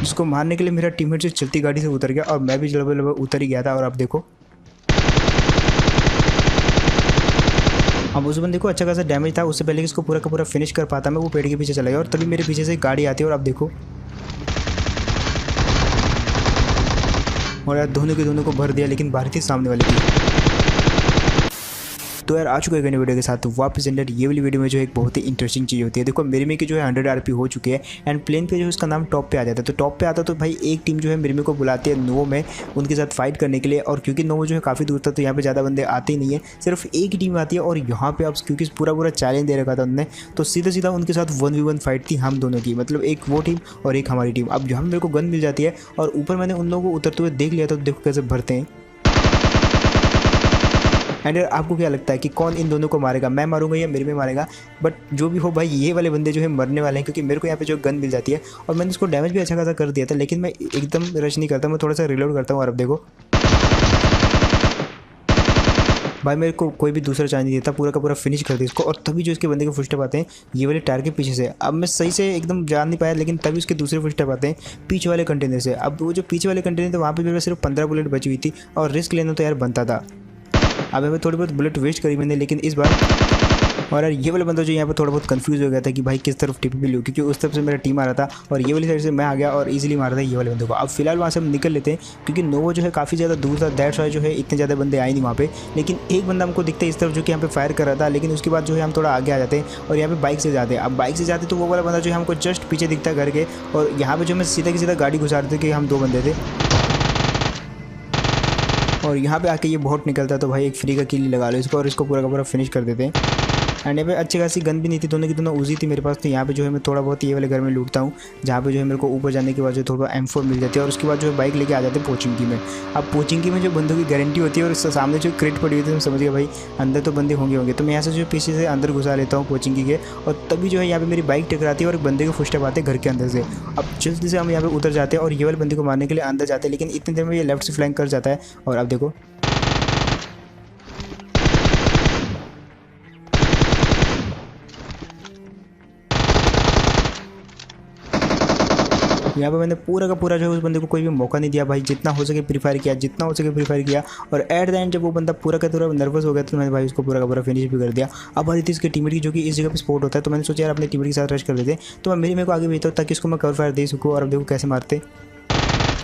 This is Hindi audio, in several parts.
जिसको मारने के लिए मेरा टीममेट जो चलती गाड़ी से उतर गया और मैं भी लगभग उतर ही गया था। और आप देखो अब उस बंदे को अच्छा खासा डैमेज था। उससे पहले कि इसको पूरा का पूरा फिनिश कर पाता मैं, वो पेड़ के पीछे चला गया और तभी मेरे पीछे से गाड़ी आती है। और आप देखो और यार दोनों के दोनों को भर दिया, लेकिन बारी थी सामने वाले की। तो यार आ चुका है वीडियो के साथ वापस एंडर। ये वाली वीडियो में जो एक बहुत ही इंटरेस्टिंग चीज़ होती है, देखो मेरे में की जो है 100 RP हो चुके हैं एंड प्लेन पे जो है उसका नाम टॉप पे आ जाता है। तो टॉप पे आता तो भाई एक टीम जो है मेरे में को बुलाती है नोवो में उनके साथ फाइट करने के लिए। और क्योंकि नोवो जो है काफ़ी दूर था तो यहाँ पे ज़्यादा बंदे आते ही नहीं है, सिर्फ एक ही टीम आती है। और यहाँ पे अब क्योंकि पूरा चैलेंज दे रखा था उन्होंने, तो सीधा उनके साथ 1v1 फाइट थी हम दोनों की, मतलब एक वो टीम और एक हमारी टीम। अब जहाँ मेरे को गन मिल जाती है और ऊपर मैंने उन लोगों को उतरते हुए देख लिया तो देखो कैसे भरते हैं। एंड आपको क्या लगता है कि कौन इन दोनों को मारेगा, मैं मारूंगा या मेरे में मारेगा? बट जो भी हो भाई ये वाले बंदे जो है मरने वाले हैं, क्योंकि मेरे को यहाँ पे जो गन मिल जाती है और मैंने उसको डैमेज भी अच्छा खासा कर दिया था। लेकिन मैं एकदम रश नहीं करता, मैं थोड़ा सा रिलोड करता हूँ। और अब देखो भाई मेरे को कोई भी दूसरा चांस नहीं देता, पूरा का पूरा फिनिश कर दिया इसको। और तभी जो इसके बंदे के फुटस्टेप आते हैं ये वाले टायर के पीछे से। अब मैं सही से एकदम जान नहीं पाया, लेकिन तभी उसके दूसरे फुटस्टेप आते हैं पीछे वाले कंटेनर से। अब वो जो पीछे वाले कंटेनर थे वहाँ पे मेरे सिर्फ 15 बुलेट बची हुई थी और रिस्क लेना तो यार बनता था। अब मैं थोड़ी बहुत बुलेट वेस्ट करी मैंने, लेकिन इस बार और यार ये वाला बंदा जो यहाँ पे थोड़ा बहुत कंफ्यूज हो गया था कि भाई किस तरफ टिप भी लूँ, क्योंकि उस तरफ से मेरा टीम आ रहा था और ये वाली साइड से मैं आ गया और इजीली मारा था ये वाले बंदे को। अब फिलहाल वहाँ से हम निकल लेते हैं क्योंकि नोवो जो है काफ़ी ज़्यादा दूर था, दैट्स वाई जो है इतने ज़्यादा बंदे आए नहीं वहाँ पे। लेकिन एक बंदा हमको दिखता है इस तरफ जो कि यहाँ पे फायर कर रहा था, लेकिन उसके बाद जो है हम थोड़ा आगे आ जाते हैं और यहाँ पे बाइक से जाते हैं। अब बाइक से जाते तो वो वाला बंदा जो है हमको जस्ट पीछे दिखता है घर के, और यहाँ पे जो मैं सीधा की सीधा गाड़ी घुसारते कि हम 2 बंदे थे और यहाँ पे आके ये बहुत निकलता है। तो भाई एक फ्री का किल लगा लो इसको और इसको पूरा का पूरा फिनिश कर देते हैं। एंड यहाँ पे अच्छी खासी गन भी नहीं थी, दोनों की दोनों उजी थी मेरे पास। तो यहाँ पे जो है मैं थोड़ा बहुत ये वाले घर में लूटता हूँ, जहाँ पे जो है मेरे को ऊपर जाने के बाद जो थोड़ा M4 मिल जाती है और उसके बाद जो है बाइक लेके आ जाते हैं पोचिंकी में। अब पोचिंकी में जो बंदों की गारंटी होती है और सामने जो क्रेट पड़ी हुई थी, तो समझ गया भाई अंदर तो बंदे होंगे। तो मैं यहाँ से जो पीछे से अंदर घुसा लेता हूँ पोचिंकी के, और तभी जो है यहाँ पे मेरी बाइक टकराती है और बंदे के फुटस्टेप आते हैं घर के अंदर से। अब जल्दी से हम यहाँ पे उतर जाते हैं और ये वाले बंदे को मारने के लिए अंदर जाते हैं, लेकिन इतनी देर में ये लेफ्ट से फ्लैंक कर जाता है। और अब देखो यहाँ पे मैंने पूरा का पूरा जो है उस बंदे को कोई भी मौका नहीं दिया भाई, जितना हो सके प्रीफायर किया, जितना हो सके प्रीफायर किया। और एट द एंड जब वो बंदा पूरा का पूरा नर्वस हो गया तो मैंने भाई उसको पूरा का पूरा फिनिश भी कर दिया। अब हमारी थी इसके टीममेट की जो कि इस जगह पे स्पॉट होता है, तो मैंने सोचा यार अपने टीममेट के साथ रश कर लेते, तो मैं मेरे को आगे भेजता हूँ ताकि इसको मैं कवर फायर दे सकूँ। और अब देखो कैसे मारते,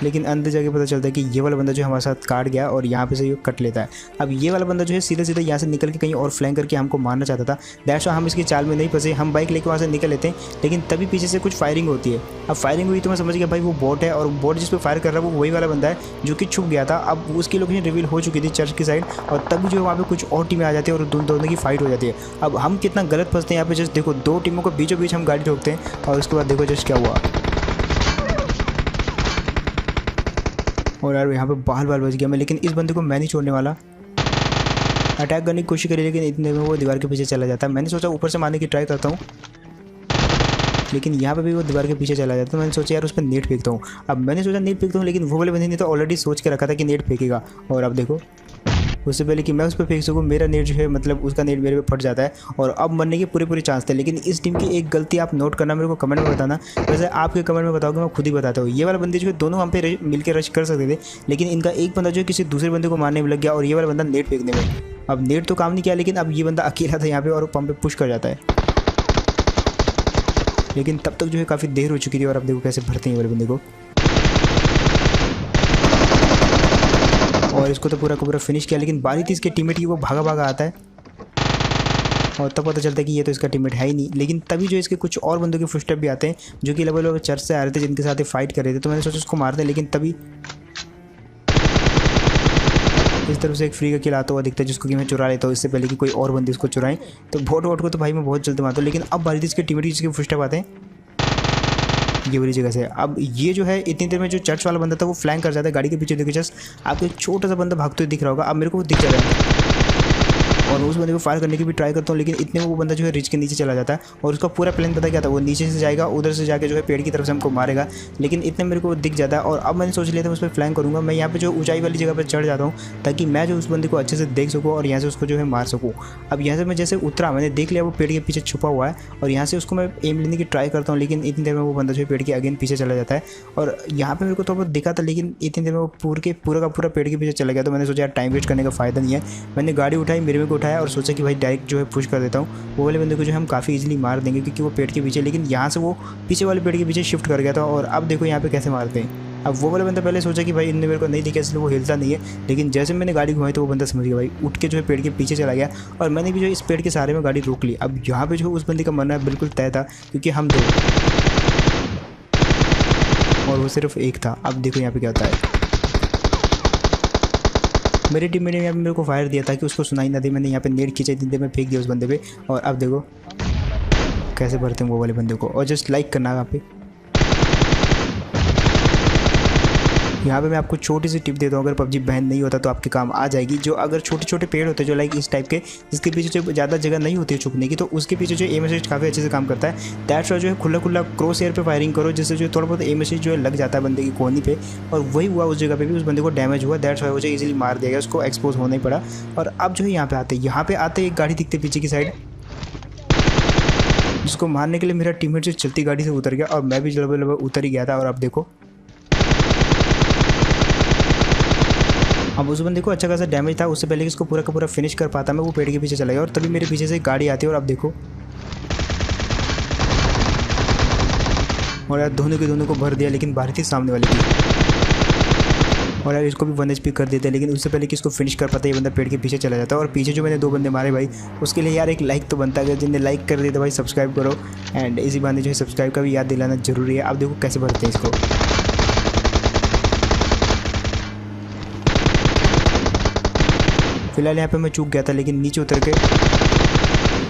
लेकिन अंदर जाके पता चलता है कि ये वाला बंदा जो हमारे साथ काट गया और यहाँ पे से ये कट लेता है। अब ये वाला बंदा जो है सीधा यहाँ से निकल के कहीं और फ्लैंक करके हमको मारना चाहता था, दैट्स व्हाई हम इसकी चाल में नहीं फंसे। हम बाइक लेके वहाँ से निकल लेते हैं, लेकिन तभी पीछे से कुछ फायरिंग होती है। अब फायरिंग हुई तो मैं समझ गया भाई वो बॉट है, और बॉट जिस पर फायर कर रहा है वो वही वाला बंदा है जो कि छुप गया था। अब उसकी लोकेशन रिवील हो चुकी थी चर्च की साइड, और तभी जो है वहाँ पे कुछ और टीमें आ जाती है और दोनों की फाइट हो जाती है। अब हम कितना गलत फंसते हैं यहाँ पे, जस्ट देखो 2 टीमों को बीचों बीच हम गाड़ी ठोकते हैं और उसके बाद देखो जस्ट क्या हुआ। और यार यहाँ पे बाल बच गया मैं, लेकिन इस बंदे को मैं नहीं छोड़ने वाला। अटैक करने की कोशिश करी, लेकिन इतने में वो दीवार के पीछे चला जाता है। मैंने सोचा ऊपर से मारने की ट्राई करता हूँ, लेकिन यहाँ पे भी वो दीवार के पीछे चला जाता है। मैंने सोचा यार उस पर नेट फेंकता हूँ। अब मैंने सोचा नेट फेंकता हूँ, लेकिन वो वाले बंदे ने तो ऑलरेडी सोच के रखा था कि नेट फेंकेगा। और अब देखो उससे पहले कि मैं उस पर फेंक सकूँ, मेरा नेट जो है मतलब उसका नेट मेरे पे फट जाता है और अब मरने के पूरे चांस थे। लेकिन इस टीम की एक गलती आप नोट करना, मेरे को कमेंट में बताना। वैसे आपके कमेंट में बताओगे मैं खुद ही बताता हूँ। ये वाला बंदे जो है दोनों हम पे मिलकर रश कर सकते थे, लेकिन इनका एक बंदा जो है किसी दूसरे बंदे को मारने में लग गया और ये वाला बंदा नेट फेंकने में। अब नेट तो काम नहीं किया, लेकिन अब ये बंदा अकेला था यहाँ पे और पंप पे पुश कर जाता है। लेकिन तब तक जो है काफ़ी देर हो चुकी थी और अब देखो कैसे भरते हैं ये वाले बंदे को। और इसको तो पूरा का पूरा फिनिश किया, लेकिन बारी थी इसके टीममेट की, वो भागा आता है और तब पता चलता है कि ये तो इसका टीममेट है ही नहीं। लेकिन तभी जो इसके कुछ और बंदों के फुटस्टेप भी आते हैं जो कि लगभग चर्च से आ रहे थे, जिनके साथ फाइट कर रहे थे। तो मैंने सोचा उसको मारते हैं, लेकिन तभी इस तरफ से एक फ्री का किल आता हुआ दिखता है जिसको कि मैं चुरा लेता हूँ इससे पहले कि कोई और बंदे इसको चुराएं। तो वोट को तो भाई मैं बहुत जल्दी मारता हूँ, लेकिन अब बारी थी इसके टीममेट जिसके फुटस्टेप आते हैं ये वाली जगह से। अब ये जो है इतनी देर में जो चर्च वाला बंदा था वो फ्लैंक कर जाता है गाड़ी के पीछे। देखिए जस्ट आपको एक छोटा सा बंदा भागते हुए दिख रहा होगा, अब मेरे को वो दिख जा रहा है। और उस बंदे को फायर करने की भी ट्राई करता हूँ, लेकिन इतने में वो बंदा जो है रिच के नीचे चला जाता है। और उसका पूरा प्लान पता क्या था, वो नीचे से जाएगा, उधर से जाके जो है पेड़ की तरफ से हमको मारेगा, लेकिन इतने मेरे को दिख जाता है। और अब मैंने सोच लिया था उस पर फ्लैंक करूँगा, मैं यहाँ पे जो ऊंचाई वाली जगह पर चढ़ जाता हूँ ताकि मैं जो उस बंदे को अच्छे से देख सकूँ और यहाँ से उसको जो है मार सकूँ। अब यहाँ से मैं जैसे उतरा, मैंने देख लिया वो पेड़ के पीछे छुपा हुआ है, और यहाँ से उसको मैं एम लेने की ट्राई करता हूँ, लेकिन इतनी देर में वो बंदा जो है पेड़ के अगेन पीछे चला जाता है। और यहाँ पे मेरे को थोड़ा बहुत दिखा था, लेकिन इतनी देर में वो पूरा का पूरा पेड़ के पीछे चला गया। तो मैंने सोचा यार टाइम वेस्ट करने का फ़ायदा नहीं है, मैंने गाड़ी उठाई, मेरे को उठाया और सोचा कि भाई डायरेक्ट जो है पुश कर देता हूँ। वो वाले बंदे को जो हम काफ़ी इजीली मार देंगे क्योंकि वो पेड़ के पीछे, लेकिन यहाँ से वो पीछे वाले पेड़ के पीछे शिफ्ट कर गया था। और अब देखो यहाँ पे कैसे मारते हैं। अब वो वाला बंदा पहले सोचा कि भाई इनने मेरे को नहीं दिखा इसलिए वो हिलता नहीं है, लेकिन जैसे मैंने गाड़ी घुमाई तो वो बंदा समझ गया भाई, उठ के जो है पेड़ के पीछे चला गया। और मैंने भी जो इस पेड़ के सहारे में गाड़ी रोक ली। अब यहाँ पे जो उस बंदे का मरना बिल्कुल तय था क्योंकि हम दो और वो सिर्फ एक था। अब देखो यहाँ पे क्या होता है, मेरी टीम ने यहाँ पे मेरे को फायर दिया था कि उसको सुनाई ना दे, मैंने यहाँ पे नेट खींचा, इतनी देर में फेंक दिया उस बंदे पे। और अब देखो कैसे भरते हैं वो वाले बंदे को। और जस्ट लाइक करना यहाँ पे। यहाँ पे मैं आपको छोटी सी टिप देता हूँ, अगर पबजी बैन नहीं होता तो आपके काम आ जाएगी। जो अगर छोटे छोटे पेड़ होते हैं जो लाइक इस टाइप के, जिसके पीछे जो ज़्यादा जगह नहीं होती है छुपने की, तो उसके पीछे जो एम असिस्ट काफ़ी अच्छे से काम करता है। दैट्स वाई जो है खुला क्रॉस एयर पे फायरिंग करो, जिससे जो थोड़ा बहुत एम असिस्ट जो है लग जाता है बंदे की कोहनी पे। और वही हुआ उस जगह पे भी, उस बंदे को डैमेज हुआ। दैट्स वाई वो जो इजीली मार दिया गया, उसको एक्सपोज होना ही पड़ा। और अब जो है यहाँ पे आते एक गाड़ी दिखती पीछे की साइड, जिसको मारने के लिए मेरा टीममेट जो चलती गाड़ी से उतर गया और मैं भी लगभग उतर ही गया था। और अब देखो अब उस बंदे को अच्छा खासा डैमेज था, उससे पहले कि इसको पूरा का पूरा फिनिश कर पाता मैं, वो पेड़ के पीछे चला गया। और तभी मेरे पीछे से गाड़ी आती है और अब देखो, और यार दोनों के दोनों को भर दिया, लेकिन बारी थी सामने वाले की। और यार इसको भी 1 HP कर देते हैं, लेकिन उससे पहले कि इसको फिनिश कर पाता ये बंदा पेड़ के पीछे चला जाता है। और पीछे जो मैंने 2 बंदे मारे भाई, उसके लिए यार एक लाइक तो बनता है, जिनने लाइक कर दिया तो भाई सब्सक्राइब करो। एंड इसी बहाने जो है सब्सक्राइब का भी याद दिलाना जरूरी है। अब देखो कैसे भरते हैं इसको। फिलहाल यहाँ पे मैं चूक गया था, लेकिन नीचे उतर के,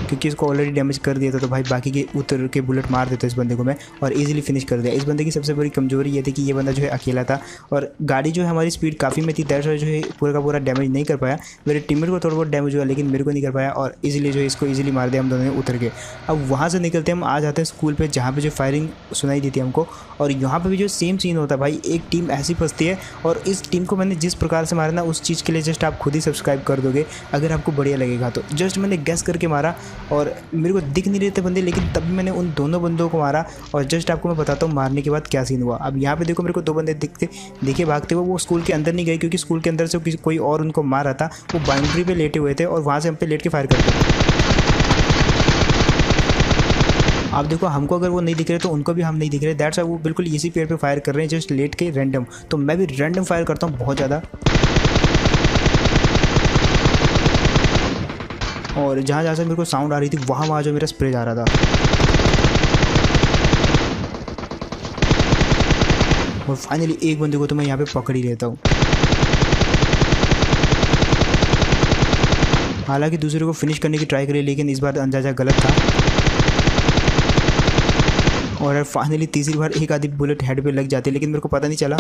क्योंकि इसको ऑलरेडी डैमेज कर दिया था, तो भाई बाकी के उतर के बुलेट मार देता इस बंदे को मैं और इजीली फिनिश कर दिया। इस बंदे की सबसे बड़ी कमजोरी ये थी कि ये बंदा जो है अकेला था और गाड़ी जो है हमारी स्पीड काफ़ी में थी, दैट्स वाई जो है पूरा का पूरा डैमेज नहीं कर पाया। मेरे टीममेट को थोड़ा बहुत डैमेज हुआ, लेकिन मेरे को नहीं कर पाया और इजीली जो है इसको इजीली मार दिया हम दोनों ने उतर के। अब वहाँ से निकलते हम आ जाते हैं स्कूल पर, जहाँ पर जो फायरिंग सुनाई दी थी हमको। और यहाँ पर भी जो सेम सीन होता है भाई, एक टीम ऐसी फंसती है और इस टीम को मैंने जिस प्रकार से मारा ना, उस चीज़ के लिए जस्ट आप खुद ही सब्सक्राइब कर दोगे अगर आपको बढ़िया लगेगा तो। जस्ट मैंने गैस करके मारा और मेरे को दिख नहीं रहे थे बंदे, लेकिन तभी मैंने उन दोनों बंदों को मारा। और जस्ट आपको मैं बताता हूँ मारने के बाद क्या सीन हुआ। अब यहाँ पे देखो मेरे को 2 बंदे दिखे भागते हुए, वो स्कूल के अंदर नहीं गए क्योंकि स्कूल के अंदर से कोई और उनको मार रहा था। वो बाउंड्री पे लेटे हुए थे और वहाँ से हम पे लेट के फायर करते थे। आप देखो हमको अगर वो नहीं दिख रहे तो उनको भी हम नहीं दिख रहे, दैट्स वाई वो बिल्कुल इसी पेड़ पे फायर कर रहे हैं जस्ट लेट के रैंडम। तो मैं भी रैंडम फायर करता हूँ बहुत ज़्यादा, और जहाँ जहाँ से मेरे को साउंड आ रही थी वहाँ जो मेरा स्प्रे जा रहा था। और फाइनली एक बंदे को तो मैं यहाँ पे पकड़ ही लेता हूँ। हालांकि दूसरे को फिनिश करने की ट्राई करी, लेकिन इस बार अंदाज़ा गलत था। और फाइनली तीसरी बार एक आधी बुलेट हेड पे लग जाती है, लेकिन मेरे को पता नहीं चला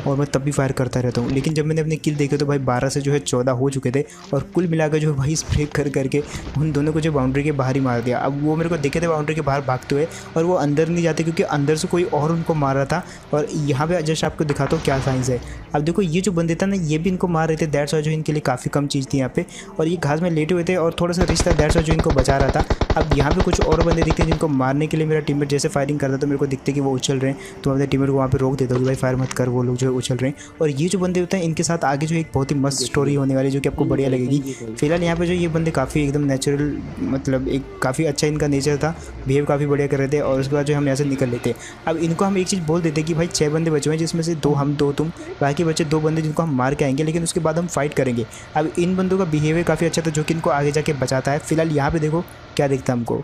और मैं तब भी फायर करता रहता हूँ। लेकिन जब मैंने अपने किल देखे तो भाई 12 से जो है 14 हो चुके थे और कुल मिलाकर जो भाई स्प्रे कर करके उन दोनों को जो बाउंड्री के बाहर ही मार दिया। अब वो मेरे को दिखे थे बाउंड्री के बाहर भागते हुए और वो अंदर नहीं जाते क्योंकि अंदर से कोई और उनको मार रहा था। और यहाँ पे जस्ट आपको दिखाता हूँ क्या साइंस है। अब देखो ये जो बंदे था ना, ये भी इनको मार रहे थे, दैट्स वाई जो इनके लिए काफ़ी कम चीज़ थी यहाँ पे। और ये घास में लेटे हुए थे और थोड़ा सा रिस्क था, दैट्स वाई जो इनको बचा रहा था। अब यहाँ पे कुछ और बंदे दिखते हैं जिनको मारने के लिए मेरा टीममेट जैसे फायरिंग करता तो मेरे को दिखते कि वो उछल रहे हैं, तो मैं अपने टीममेट को वहाँ पे रोक देता हूँ कि भाई फायर मत कर, वो लोग जो है उछल रहे हैं। और ये जो बंदे होते हैं इनके साथ आगे जो एक बहुत ही मस्त स्टोरी होने वाली है जो कि आपको बढ़िया लगेगी। फिलहाल यहाँ पे जो ये बंदे काफ़ी एकदम नेचुरल, मतलब एक काफ़ी अच्छा इनका नेचर था, बिहेव काफ़ी बढ़िया कर रहे थे। और उसके बाद जो हम यहाँ से निकल लेते। अब इनको हम एक चीज़ बोल देते कि भाई 6 बंदे बचे हुए हैं, जिसमें से 2 हम 2 तुम, बाकी बचे 2 बंदे जिनको हम मार के आएंगे, लेकिन उसके बाद हम फाइट करेंगे। अब इन बंदों का बिहेवियर काफ़ी अच्छा था जो कि इनको आगे जाके बचाता है। फिलहाल यहाँ पे देखो क्या दिखता है हमको।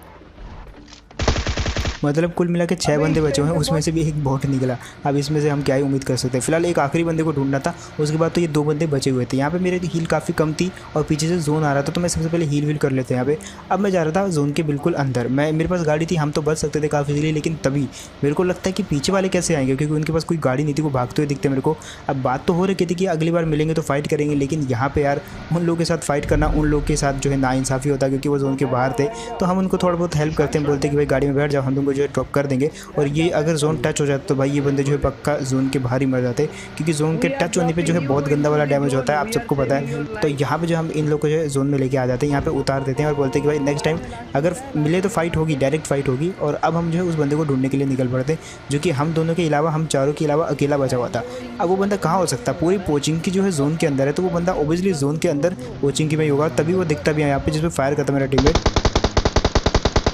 मतलब कुल मिला के 6 बंदे बचे हुए हैं, उसमें से भी एक बॉट निकला। अब इसमें से हम क्या ही उम्मीद कर सकते हैं। फिलहाल एक आखिरी बंदे को ढूंढना था, उसके बाद तो ये 2 बंदे बचे हुए थे। यहाँ पे मेरे हील काफ़ी कम थी और पीछे से जोन आ रहा था, तो मैं सबसे पहले हील वील कर लेते हैं यहाँ पे। अब मैं जा रहा था जोन के बिल्कुल अंदर, मेरे पास गाड़ी थी, हम तो बच सकते थे काफ़ी इजीली, लेकिन तभी मेरे को लगता है कि पीछे वाले कैसे आएंगे, क्योंकि उनके पास कोई गाड़ी नहीं थी, वो भागते हुए दिखते मेरे को। अब बात तो हो रही थी कि अगली बार मिलेंगे तो फाइट करेंगे, लेकिन यहाँ पे यार उन लोगों के साथ फाइट करना उन लोग के साथ जो है नाइंसाफ़ी होता है, क्योंकि वो जोन के बाहर थे। तो हम उनको थोड़ा बहुत हेल्प करते हैं, बोलते हैं कि भाई गाड़ी में बैठ जाओ, हम तुमको जो है ड्रॉप कर देंगे। और ये अगर जोन टच हो जाता तो भाई ये बंदे जो है पक्का जोन के बाहर ही मर जाते, क्योंकि जोन के टच होने पे जो है बहुत गंदा वाला डैमेज होता है, आप सबको पता है। तो यहाँ पे जो हम इन लोग को जो है जोन में लेके आ जाते हैं, यहाँ पे उतार देते हैं और बोलते हैं कि भाई नेक्स्ट टाइम अगर मिले तो फाइट होगी, डायरेक्ट फाइट होगी। और अब हम जो है उस बंदे को ढूंढने के लिए निकल पड़ते हैं, जो कि हम दोनों के अलावा, हम चारों के अलावा अकेला बचा हुआ था। अब वो बंदा कहाँ हो सकता है, पूरी कोचिंग की जो है जोन के अंदर है, तो वो बंदा ओबियसली जोन के अंदर कोचिंग की में ही होगा, तभी वो दिखता भी है यहाँ पे जिसमें फायर करता मेरा टीममेट।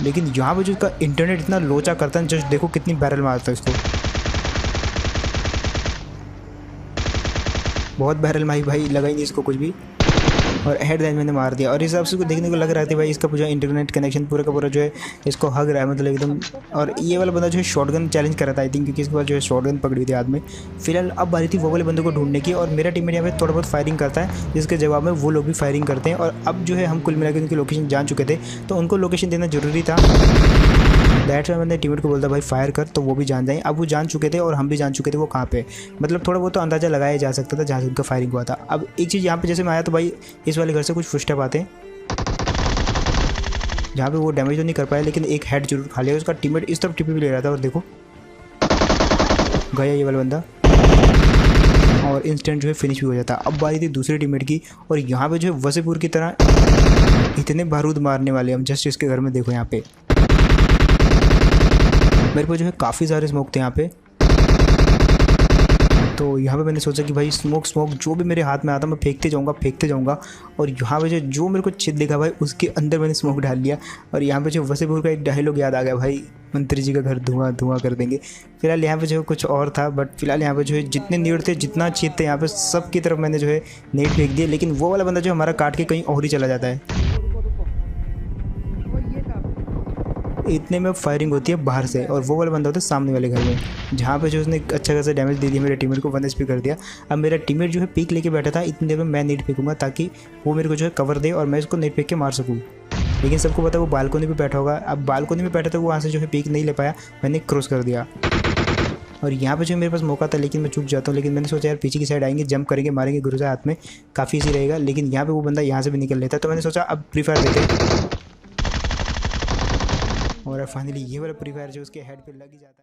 लेकिन यहाँ पे जो इसका इंटरनेट इतना लोचा करता है, जस्ट देखो कितनी बैरल मारता है इसको, बहुत बैरल मारी भाई, लगा ही नहीं इसको कुछ भी, और हेड लाइन मैंने मार दिया। और इस हिसाब से देखने को लग रहा था भाई इसका पूरा इंटरनेट कनेक्शन पूरा का पूरा जो है इसको हग रहा है, मतलब एकदम। और ये वाला बंदा जो है शॉटगन चैलेंज कर रहा था आई थिंक, क्योंकि इसके बाद जो है शॉटगन पकड़ी हुई थी हाथ में। फिलहाल अब बारी थी वो वाले बंदे को ढूंढने की, और मेरा टीममेट यहाँ पे थोड़ा बहुत फायरिंग करता है, जिसके जवाब में वो लोग भी फायरिंग करते हैं। और अब जो है हम कुल मिलाकर उनकी लोकेशन जान चुके थे, तो उनको लोकेशन देना जरूरी था। दैट्स वाई मैंने टीममेट को बोलता भाई फायर कर, तो वो भी जान जाए। अब वो जान चुके थे और हम भी जान चुके थे वो कहाँ पे, मतलब थोड़ा बहुत तो अंदाज़ा लगाया जा सकता था जहाँ से उनका फायरिंग हुआ था। अब एक चीज़ यहाँ पे जैसे मैं आया तो भाई इस वाले घर से कुछ फुटस्टेप आते हैं, जहाँ पे वो डैमेज तो नहीं कर पाया, लेकिन एक हेड जरूर खा लिया। उसका टीममेट इस तरफ टीपी भी ले रहा था और देखो गया ये वाला बंदा, और इंस्टेंट जो है फिनिश भी हो जाता। अब बारी थी दूसरे टीममेट की, और यहाँ पे जो है वसीपुर की तरह इतने बारूद मारने वाले हम जस्ट इसके घर में देखो। यहाँ पे मेरे को जो है काफ़ी सारे स्मोक थे यहाँ पे, तो यहाँ पे मैंने सोचा कि भाई स्मोक जो भी मेरे हाथ में आता मैं फेंकते जाऊँगा। और यहाँ पे जो मेरे को छिद दिखा भाई उसके अंदर मैंने स्मोक डाल लिया। और यहाँ पे जो वसीपुर का एक डायलॉग याद आ गया भाई, मंत्री जी का घर धुआं धुआं कर देंगे। फिलहाल यहाँ पे जो कुछ और था, बट फिलहाल यहाँ पे जो है जितने नीड थे, जितना छेद थे यहाँ पे सब की तरफ मैंने जो है नेट फेंक दिया। लेकिन वो वाला बंदा जो हमारा काट के कहीं और ही चला जाता है। इतने में फायरिंग होती है बाहर से, और वो वाला बंदा होता है सामने वाले घर में, जहाँ पे जो उसने अच्छा खासा डैमेज दे दिया मेरे टीममेट को, 1 HP कर दिया। अब मेरा टीममेट जो है पीक लेके बैठा था, इतनी देर में मैं नेट फेंकूंगा ताकि वो मेरे को जो है कवर दे और मैं उसको नेट फेंक के मार सकूँ। लेकिन सबको पता है वो बालकोनी पे बैठा होगा। अब बालकोनी में बैठा था वो, वहाँ से जो है पीक नहीं ले पाया, मैंने क्रॉस कर दिया। और यहाँ पे जो मेरे पास मौका था, लेकिन मैं चूक जाता हूँ। लेकिन मैंने सोचा यार पीछे की साइड आएंगे, जंप करेंगे, मारेंगे गुरुजा हाथ में, काफ़ी ईजी रहेगा। लेकिन यहाँ पे वो बंदा यहाँ से भी निकल लेता, तो मैंने सोचा अब प्री फायर देते। और फाइनली ये वाला प्री फायर जो उसके हेड पे लग ही जाता है।